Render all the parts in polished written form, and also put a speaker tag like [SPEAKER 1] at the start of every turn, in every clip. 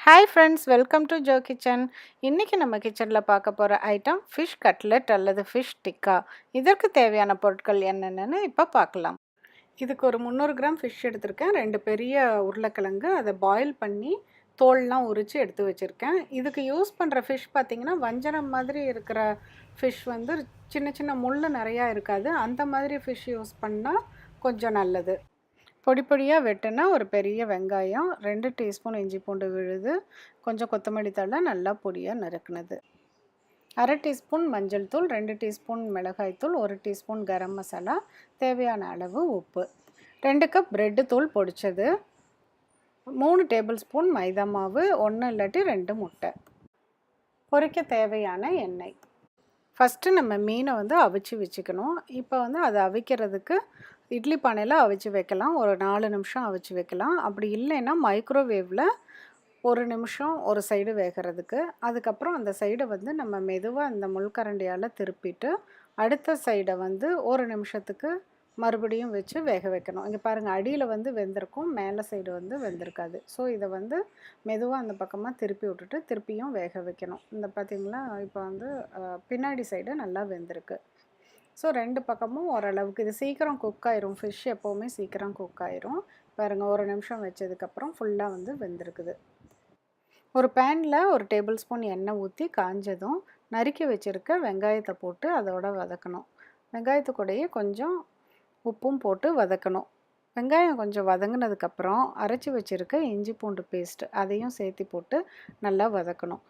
[SPEAKER 1] Hi friends, welcome to Joe kitchen. இன்றைக்கி நம்ம கிச்சனில் பார்க்க போகிற ஐட்டம் ஃபிஷ் கட்லெட் அல்லது ஃபிஷ் டிக்கா. இதற்கு தேவையான பொருட்கள் என்னென்னு இப்போ பார்க்கலாம். இதுக்கு ஒரு 300 கிராம் ஃபிஷ் எடுத்திருக்கேன். 2 பெரிய உருளைக்கிழங்கு, அதை பாயில் பண்ணி தோல்லாம் உரித்து எடுத்து வச்சுருக்கேன். இதுக்கு யூஸ் பண்ணுற ஃபிஷ் பார்த்திங்கன்னா வஞ்சரம் மாதிரி இருக்கிற ஃபிஷ் வந்து சின்ன சின்ன முள் நிறையா இருக்காது. அந்த மாதிரி ஃபிஷ் யூஸ் பண்ணால் கொஞ்சம் நல்லது. பொடி பொடியாக வெட்டினா ஒரு பெரிய வெங்காயம், 2 டீஸ்பூன் இஞ்சி பூண்டு விழுது, கொஞ்சம் கொத்தமல்லி தழை நல்லா பொடியாக நறுக்குனது, 1/2 டீஸ்பூன் மஞ்சள் தூள், 2 டீஸ்பூன் மிளகாய்த்தூள், 1 டீஸ்பூன் கரம் மசாலா, தேவையான அளவு உப்பு, 2 கப் பிரெட்டு தூள் பொடிச்சது, 3 டேபிள் ஸ்பூன் மைதா மாவு, 1 இல்லாட்டி 2 முட்டை. பொரிக்க தேவையான எண்ணெய். ஃபஸ்ட்டு நம்ம மீனை வந்து அவிச்சு வச்சுக்கணும். இப்போ வந்து அதை அவிக்கிறதுக்கு இட்லி பானையில் அவிச்சு வைக்கலாம். ஒரு 4 நிமிஷம் அவிச்சு வைக்கலாம். அப்படி இல்லைன்னா மைக்ரோவேவில் 1 நிமிஷம் ஒரு சைடு வேகிறதுக்கு. அதுக்கப்புறம் அந்த சைடை வந்து நம்ம மெதுவாக அந்த முள்கரண்டியால் திருப்பிட்டு அடுத்த சைடை வந்து 1 நிமிஷத்துக்கு மறுபடியும் வச்சு வேக வைக்கணும். இங்கே பாருங்கள், அடியில் வந்து வெந்திருக்கும், மேலே சைடு வந்து வெந்திருக்காது. ஸோ இதை வந்து மெதுவாக அந்த பக்கமாக திருப்பி விட்டுட்டு திருப்பியும் வேக வைக்கணும். இந்த பார்த்திங்களா, இப்போ வந்து பின்னாடி சைடு நல்லா வெந்திருக்கு. ஸோ 2 பக்கமும் ஓரளவுக்கு இது சீக்கிரம் குக் ஆயிரும். ஃபிஷ் எப்போவுமே சீக்கிரம் குக் ஆயிரும். பாருங்கள், 1 நிமிஷம் வச்சதுக்கப்புறம் ஃபுல்லாக வந்து வெந்திருக்குது. ஒரு பேனில் 1 டேபிள் ஸ்பூன் எண்ணெய் ஊற்றி காஞ்சதும் நறுக்கி வச்சுருக்க வெங்காயத்தை போட்டு அதோட வதக்கணும். வெங்காயத்து கூடயே கொஞ்சம் உப்பும் போட்டு வதக்கணும். வெங்காயம் கொஞ்சம் வதங்கினதுக்கப்புறம் அரைச்சி வச்சுருக்க இஞ்சி பூண்டு பேஸ்ட் அதையும் சேர்த்து போட்டு நல்லா வதக்கணும்.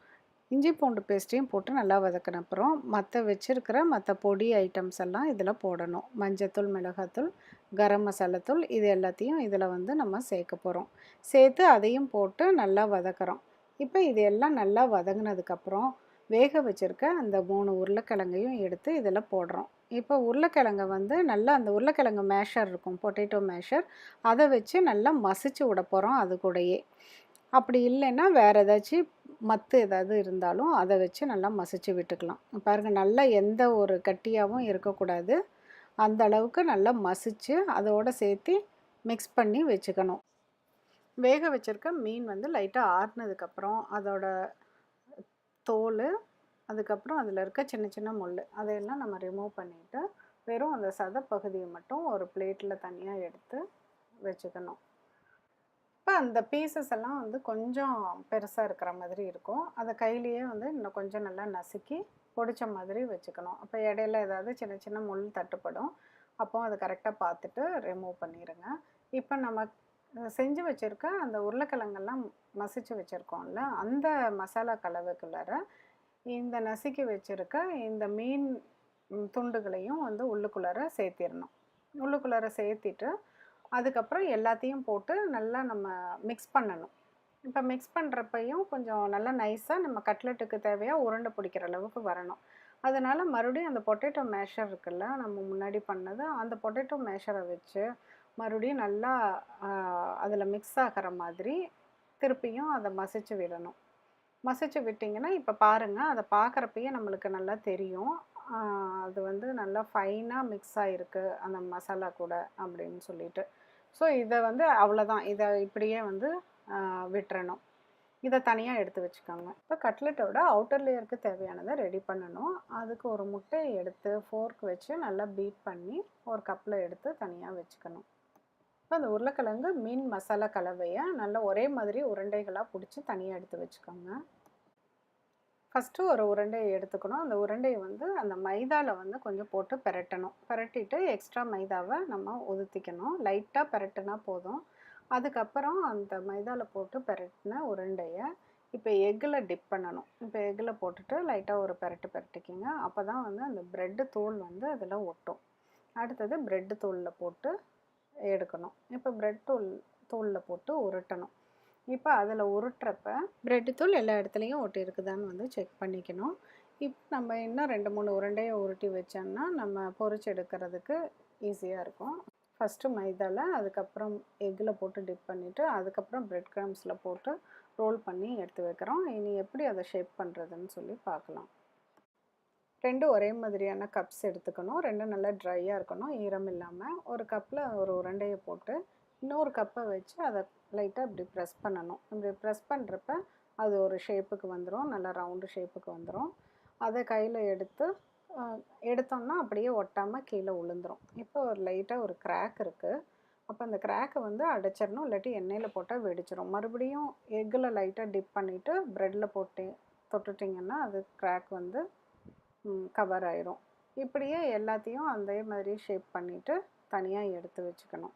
[SPEAKER 1] இஞ்சி பூண்டு பேஸ்ட்டையும் போட்டு நல்லா வதக்கின அப்புறம் மற்ற பொடி ஐட்டம்ஸ் எல்லாம் இதில் போடணும். மஞ்சத்தூள், மிளகாத்தூள், கரம் மசாலாத்தூள், இது எல்லாத்தையும் இதில் வந்து நம்ம சேர்க்க போகிறோம். சேர்த்து அதையும் போட்டு நல்லா வதக்குறோம். இப்போ இது எல்லாம் நல்லா வதங்கினதுக்கப்புறம் வேக வச்சுருக்க அந்த 3 உருளைக்கிழங்கையும் எடுத்து இதில் போடுறோம். இப்போ உருளைக்கிழங்கை வந்து நல்லா அந்த உருளைக்கிழங்கு மேஷர் இருக்கும், பொட்டேட்டோ மேஷர், அதை வச்சு நல்லா மசிச்சு விட போகிறோம் அது கூடயே. அப்படி இல்லைன்னா வேறு ஏதாச்சும் ஏதாவது இருந்தாலும் அதை வச்சு நல்லா மசிச்சு விட்டுக்கலாம். பாருங்கள், நல்லா எந்த ஒரு கட்டியாகவும் இருக்கக்கூடாது. அந்த அளவுக்கு நல்லா மசிச்சு அதோடு சேர்த்து மிக்ஸ் பண்ணி வச்சுக்கணும். வேக வச்சுருக்க மீன் வந்து லைட்டாக ஆறுனதுக்கப்புறம் அதோட தோல், அதுக்கப்புறம் அதில் இருக்க சின்ன சின்ன முள் அதையெல்லாம் நம்ம ரிமூவ் பண்ணிவிட்டு வெறும் அந்த சதை பகுதியை மட்டும் ஒரு பிளேட்டில் தனியாக எடுத்து வச்சுக்கணும். இப்போ அந்த பீசஸ் எல்லாம் வந்து கொஞ்சம் பெருசாக இருக்கிற மாதிரி இருக்கும். அதை கையிலேயே வந்து இன்னும் கொஞ்சம் நல்லா நசுக்கி பொடிச்ச மாதிரி வச்சுக்கணும். அப்போ இடையில ஏதாவது சின்ன சின்ன முள் தட்டுப்படும். அப்போ அதை கரெக்டாக பார்த்துட்டு ரிமூவ் பண்ணிடுங்க. இப்போ நம்ம செஞ்சு வச்சுருக்க அந்த உருளைக்கிழங்கெல்லாம் மசிச்சு வச்சுருக்கோம்ல, அந்த மசாலா கலவைக்குள்ளார இந்த நசுக்கி வச்சுருக்க இந்த மீன் துண்டுகளையும் வந்து உள்ளுக்குள்ளார சேர்த்திடணும். உள்ளுக்குள்ளார சேர்த்திட்டு அதுக்கப்புறம் எல்லாத்தையும் போட்டு நல்லா நம்ம மிக்ஸ் பண்ணணும். இப்போ மிக்ஸ் பண்ணுறப்பையும் கொஞ்சம் நல்லா நைஸாக நம்ம கட்லெட்டுக்கு தேவையாக உருண்டை பிடிக்கிற அளவுக்கு வரணும். அதனால் மறுபடியும் அந்த பொட்டேட்டோ மேஷர் இருக்குல்ல, நம்ம முன்னாடி பண்ணது, அந்த பொட்டேட்டோ மேஷரை வச்சு மறுபடியும் நல்லா அதில் மிக்ஸ் ஆகிற மாதிரி திருப்பியும் அதை மசிச்சு விடணும். மசிச்சு விட்டிங்கன்னா இப்போ பாருங்கள், அதை பார்க்குறப்பயே நம்மளுக்கு நல்லா தெரியும். அது வந்து நல்லா ஃபைனாக மிக்ஸ் ஆகிருக்கு அந்த மசாலா கூட அப்படின்னு சொல்லிட்டு. ஸோ இதை வந்து அவ்வளோதான், இதை இப்படியே வந்து விட்டுறணும். இதை தனியாக எடுத்து வச்சுக்கோங்க. இப்போ கட்லெட்டோட அவுட்டர் லேயருக்கு தேவையானதை ரெடி பண்ணணும். அதுக்கு ஒரு முட்டையை எடுத்து ஃபோர்க் வச்சு நல்லா பீட் பண்ணி ஒரு கப்பில் எடுத்து தனியாக வச்சுக்கணும். இப்போ அந்த உருளைக்கிழங்கு மீன் மசாலா கலவையை நல்லா ஒரே மாதிரி உருண்டைகளாக பிடிச்சி தனியாக எடுத்து வச்சுக்கோங்க. ஃபஸ்ட்டு ஒரு உருண்டையை எடுத்துக்கணும். அந்த உருண்டையை வந்து அந்த மைதாவில் வந்து கொஞ்சம் போட்டு பிரட்டணும். பிரட்டிட்டு எக்ஸ்ட்ரா மைதாவை நம்ம ஒதுத்திக்கணும். லைட்டாக பிரட்டினா போதும். அதுக்கப்புறம் அந்த மைதாவில் போட்டு பிரட்டின உருண்டையை இப்போ எக்கில் டிப் பண்ணணும். இப்போ எக்கில் போட்டுட்டு லைட்டாக ஒரு பிரட்டிக்கிங்க. அப்போ தான் வந்து அந்த ப்ரெட்டு தூள் வந்து அதில் ஒட்டும். அடுத்தது ப்ரெட்டு தூளில் போட்டு எடுக்கணும். இப்போ தூளில் போட்டு உருட்டணும். இப்போ அதில் உருட்டுறப்ப ப்ரெட்டு தூள் எல்லா இடத்துலையும் ஒட்டி இருக்குதான்னு வந்து செக் பண்ணிக்கணும். இப்போ நம்ம இன்னும் 2-3 உருண்டையை உருட்டி வச்சோம்னா நம்ம பொரிச்சு எடுக்கிறதுக்கு ஈஸியாக இருக்கும். ஃபஸ்ட்டு மைதாவில், அதுக்கப்புறம் எக்கில் போட்டு டிப் பண்ணிவிட்டு அதுக்கப்புறம் ப்ரெட் க்ரம்ஸில் போட்டு ரோல் பண்ணி எடுத்து வைக்கிறோம். இனி எப்படி அதை ஷேப் பண்ணுறதுன்னு சொல்லி பார்க்கலாம். 2 ஒரே மாதிரியான கப்ஸ் எடுத்துக்கணும். 2 நல்லா ட்ரையாக இருக்கணும், ஈரம் இல்லாமல். ஒரு கப்பில் ஒரு உருண்டையை போட்டு இன்னொரு கப்பை வச்சு அதை லைட்டாக இப்படி ப்ரெஸ் பண்ணணும். இப்படி ப்ரெஸ் பண்ணுறப்ப அது ஒரு ஷேப்புக்கு வந்துடும், நல்லா ரவுண்டு ஷேப்புக்கு வந்துடும். அதை கையில் எடுத்தோம்னா அப்படியே ஒட்டாமல் கீழே விழுந்துடும். இப்போ ஒரு லைட்டாக ஒரு கிராக் இருக்குது. அப்போ அந்த கிராக்கை வந்து அடைச்சிடணும், இல்லாட்டி எண்ணெயில் போட்டால் வெடிச்சிடும். மறுபடியும் எக்கில் லைட்டாக டிப் பண்ணிவிட்டு ப்ரெட்டில் போட்டு தொட்டுட்டிங்கன்னா அது கிராக் வந்து கவர் ஆயிரும். இப்படியே எல்லாத்தையும் அதே மாதிரி ஷேப் பண்ணிவிட்டு தனியாக எடுத்து வச்சுக்கணும்.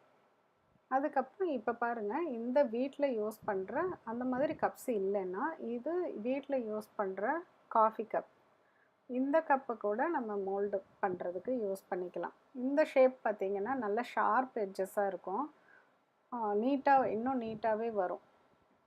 [SPEAKER 1] அதுக்கப்புறம் இப்போ பாருங்கள், இந்த வீட்டில் யூஸ் பண்ணுற அந்த மாதிரி கப்ஸ் இல்லைன்னா இது வீட்டில் யூஸ் பண்ணுற காஃபி கப். இந்த கப்பை கூட நம்ம மோல்டு பண்ணுறதுக்கு யூஸ் பண்ணிக்கலாம். இந்த ஷேப் பார்த்திங்கன்னா நல்லா ஷார்ப் எட்ஜஸாக இருக்கும், இன்னும் நீட்டாகவே வரும்.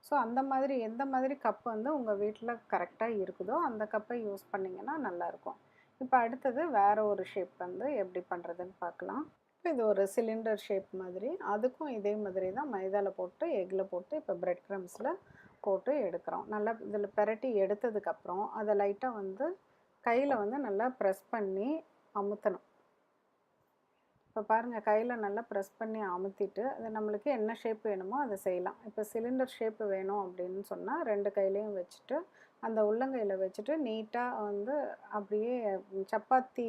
[SPEAKER 1] ஸோ அந்த மாதிரி எந்த மாதிரி கப் வந்து உங்கள் வீட்டில் கரெக்டாக இருக்குதோ அந்த கப்பை யூஸ் பண்ணிங்கன்னா நல்லாயிருக்கும். இப்போ அடுத்தது வேறு ஒரு ஷேப் வந்து எப்படி பண்ணுறதுன்னு பார்க்கலாம். இப்போ இது ஒரு சிலிண்டர் ஷேப் மாதிரி, அதுக்கும் இதே மாதிரி தான் மைதாவில் போட்டு எக்கில் போட்டு இப்போ பிரெட் க்ரம்ஸில் போட்டு எடுக்கிறோம். நல்லா இதில் பெரட்டி எடுத்ததுக்கப்புறம் அதை லைட்டாக வந்து கையில் வந்து நல்லா ப்ரெஸ் பண்ணி அமுத்தணும். இப்போ பாருங்கள், கையில் நல்லா ப்ரெஸ் பண்ணி அமுத்திட்டு அது நம்மளுக்கு என்ன ஷேப் வேணுமோ அதை செய்யலாம். இப்போ சிலிண்டர் ஷேப்பு வேணும் அப்படின்னு சொன்னால் 2 கையிலையும் வச்சுட்டு அந்த உள்ளங்கையில் வச்சுட்டு நீட்டாக வந்து அப்படியே சப்பாத்தி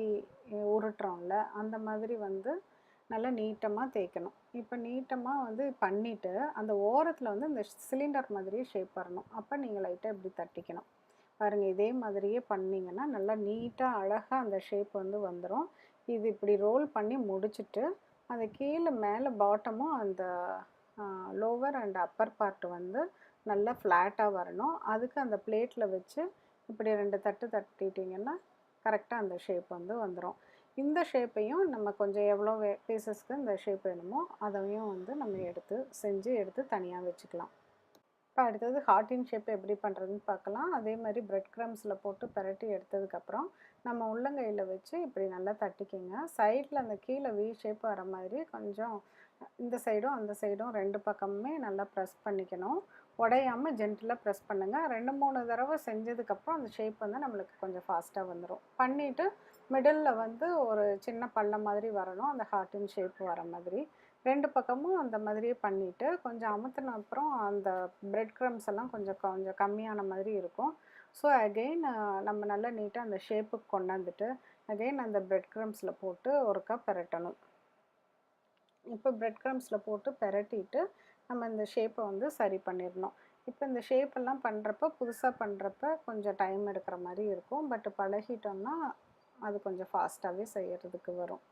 [SPEAKER 1] உருட்டுறோம்ல அந்த மாதிரி வந்து நல்லா நீட்டமாக தேய்க்கணும். இப்போ நீட்டமாக வந்து பண்ணிவிட்டு அந்த ஓரத்தில் வந்து இந்த சிலிண்டர் மாதிரியே ஷேப் வரணும். அப்போ நீங்கள் லைட்டாக இப்படி தட்டிக்கணும். பாருங்கள், இதே மாதிரியே பண்ணிங்கன்னா நல்லா நீட்டாக அழகாக அந்த ஷேப் வந்து வந்துடும். இது இப்படி ரோல் பண்ணி முடிச்சுட்டு அந்த கீழே மேலே பாட்டமும் அந்த லோவர் அண்ட் அப்பர் பார்ட் வந்து நல்லா ஃப்ளாட்டாக வரணும். அதுக்கு அந்த பிளேட்டில் வச்சு இப்படி 2 தட்டு தட்டிட்டிங்கன்னா கரெக்டாக அந்த ஷேப் வந்து வந்துடும். இந்த ஷேப்பையும் நம்ம கொஞ்சம் எவ்வளோ பீசஸ்க்கு இந்த ஷேப் வேணுமோ அதையும் வந்து நம்ம எடுத்து தனியாக வச்சுக்கலாம். இப்போ அடுத்தது ஹார்ட்டின் ஷேப் எப்படி பண்ணுறதுன்னு பார்க்கலாம். அதே மாதிரி பிரெட் க்ரம்ஸில் போட்டு பெரட்டி எடுத்ததுக்கப்புறம் நம்ம உள்ளங்கையில் வச்சு இப்படி நல்லா தட்டிக்கிங்க. சைடில் அந்த கீழே வி ஷேப் வர மாதிரி கொஞ்சம் இந்த சைடும் அந்த சைடும் 2 பக்கமுமே நல்லா ப்ரெஸ் பண்ணிக்கணும். உடையாமல் ஜென்டிலாக ப்ரெஸ் பண்ணுங்கள். 2-3 தடவை செஞ்சதுக்கப்புறம் அந்த ஷேப் வந்து நம்மளுக்கு கொஞ்சம் ஃபாஸ்ட்டாக வந்துடும். பண்ணிவிட்டு மிடில் வந்து ஒரு சின்ன பள்ளம் மாதிரி வரணும், அந்த ஹார்ட்டின் ஷேப் வர மாதிரி 2 பக்கமும் அந்த மாதிரியே பண்ணிவிட்டு கொஞ்சம் அமுத்தின அப்புறம் அந்த பிரெட் க்ரம்ஸ் எல்லாம் கொஞ்சம் கொஞ்சம் கம்மியான மாதிரி இருக்கும். ஸோ அகெயின் நம்ம நல்லா நீட்டாக அந்த ஷேப்புக்கு கொண்டாந்துட்டு அகெயின் அந்த பிரெட் க்ரம்ஸில் போட்டு ஒருக்கா பெரட்டணும். இப்போ பிரெட் க்ரம்ஸில் போட்டு பெரட்டிட்டு நம்ம இந்த ஷேப்பை வந்து சரி பண்ணிடணும். இப்போ இந்த ஷேப்பெல்லாம் பண்ணுறப்ப புதுசாக பண்ணுறப்ப கொஞ்சம் டைம் எடுக்கிற மாதிரி இருக்கும். பட் பழகிட்டோம்னா அது கொஞ்சம் ஃபாஸ்ட்டாகவே செய்கிறதுக்கு வரும்.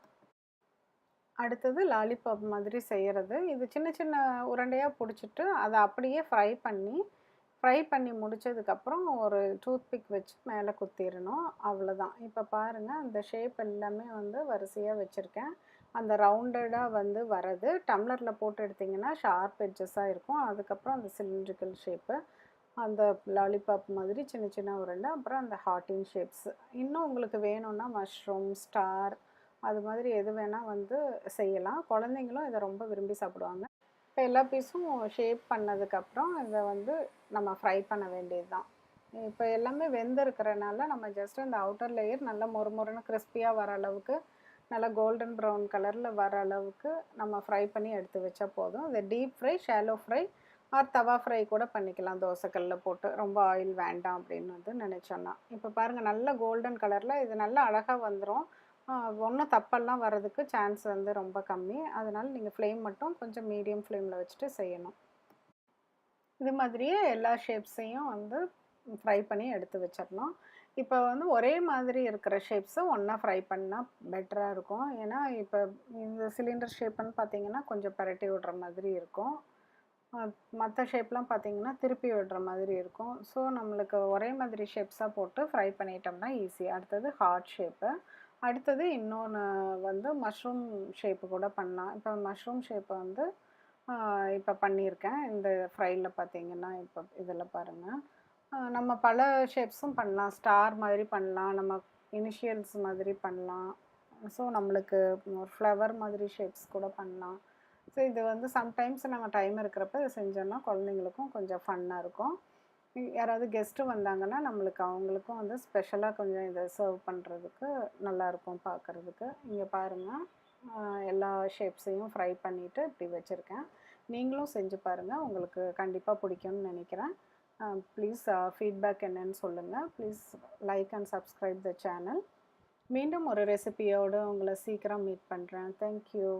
[SPEAKER 1] அடுத்தது லாலிபாப் மாதிரி செய்கிறது. இது சின்ன சின்ன உருண்டையாக பிடிச்சிட்டு அதை அப்படியே ஃப்ரை பண்ணி முடித்ததுக்கப்புறம் ஒரு டூத்பிக் வச்சு மேலே குத்திடணும், அவ்வளோதான். இப்போ பாருங்கள், அந்த ஷேப் எல்லாமே வந்து வரிசையாக வச்சுருக்கேன். அந்த ரவுண்டடாக வந்து வரது டம்ளரில் போட்டு எடுத்திங்கன்னா ஷார்ப் எட்ஜஸாக இருக்கும். அதுக்கப்புறம் அந்த சிலிண்ட்ரிக்கல் ஷேப்பு, அந்த லாலிபாப் மாதிரி சின்ன சின்ன உருண்டை, அப்புறம் அந்த ஹார்ட்டின் ஷேப்ஸ். இன்னும் உங்களுக்கு வேணும்னா மஷ்ரூம், ஸ்டார் அது மாதிரி எது வேணால் வந்து செய்யலாம். குழந்தைங்களும் இதை ரொம்ப விரும்பி சாப்பிடுவாங்க. இப்போ எல்லா பீஸும் ஷேப் பண்ணதுக்கப்புறம் இதை வந்து நம்ம ஃப்ரை பண்ண வேண்டியது தான். இப்போ எல்லாமே வெந்திருக்கிறனால நம்ம ஜஸ்ட் அந்த அவுட்டர் லேயர் நல்லா மொறுமொறுன்னு கிறிஸ்பியாக வர அளவுக்கு நல்லா கோல்டன் ப்ரௌன் கலரில் வர அளவுக்கு நம்ம ஃப்ரை பண்ணி எடுத்து வச்சா போதும். இதை deep fry, shallow fry or tawa fry கூட பண்ணிக்கலாம், தோசைக்கல்லில் போட்டு. ரொம்ப ஆயில் வேண்டாம் அப்படின்னு வந்து நினச்சோன்னா. இப்போ பாருங்கள், நல்ல கோல்டன் கலரில் இது நல்லா அழகாக வந்துடும். ஒன்றும் தப்பெல்லாம் வர்றதுக்கு சான்ஸ் வந்து ரொம்ப கம்மி. அதனால் நீங்கள் ஃப்ளேம் மட்டும் கொஞ்சம் மீடியம் ஃப்ளேமில் வச்சுட்டு செய்யணும். இது மாதிரியே எல்லா ஷேப்ஸையும் வந்து ஃப்ரை பண்ணி எடுத்து வச்சிடணும். இப்போ வந்து ஒரே மாதிரி இருக்கிற ஷேப்ஸை ஒன்றா ஃப்ரை பண்ணால் பெட்டராக இருக்கும். ஏன்னா இப்போ இந்த சிலிண்டர் ஷேப்புன்னு பார்த்தீங்கன்னா கொஞ்சம் பரட்டி விடுற மாதிரி இருக்கும். மற்ற ஷேப்லாம் பார்த்தீங்கன்னா திருப்பி விடுற மாதிரி இருக்கும். ஸோ நம்மளுக்கு ஒரே மாதிரி ஷேப்ஸாக போட்டு ஃப்ரை பண்ணிட்டோம்னா ஈஸி. அடுத்தது ஹார்ட் ஷேப்பு. அடுத்தது இன்னொன்று வந்து மஷ்ரூம் ஷேப்பு கூட பண்ணலாம். இப்போ மஷ்ரூம் ஷேப்பை வந்து இப்போ பண்ணியிருக்கேன். இந்த ஃப்ரையில் பார்த்தீங்கன்னா இப்போ இதில் பாருங்கள், நம்ம பல ஷேப்ஸும் பண்ணலாம். ஸ்டார் மாதிரி பண்ணலாம், நம்ம இனிஷியல்ஸ் மாதிரி பண்ணலாம். ஸோ நம்மளுக்கு ஒரு ஃப்ளவர் மாதிரி ஷேப்ஸ் கூட பண்ணலாம். ஸோ இது வந்து சம்டைம்ஸ் நம்ம டைம் இருக்கிறப்ப இதை செஞ்சோன்னா குழந்தைங்களுக்கும் கொஞ்சம் ஃபன்னாக இருக்கும். யாராவது கெஸ்ட்டு வந்தாங்கன்னா நம்மளுக்கு அவங்களுக்கும் வந்து ஸ்பெஷலாக கொஞ்சம் இதை சர்வ் பண்ணுறதுக்கு நல்லாயிருக்கும் பார்க்குறதுக்கு. இங்கே பாருங்கள், எல்லா ஷேப்ஸையும் ஃப்ரை பண்ணிவிட்டு இப்படி வச்சுருக்கேன். நீங்களும் செஞ்சு பாருங்கள், உங்களுக்கு கண்டிப்பாக பிடிக்கும்னு நினைக்கிறேன். ப்ளீஸ் ஃபீட்பேக் என்னன்னு சொல்லுங்கள். Please like and subscribe the channel. மீண்டும் ஒரு ரெசிபியோடு உங்களை சீக்கிரம் மீட் பண்ணுறேன். தேங்க்யூ.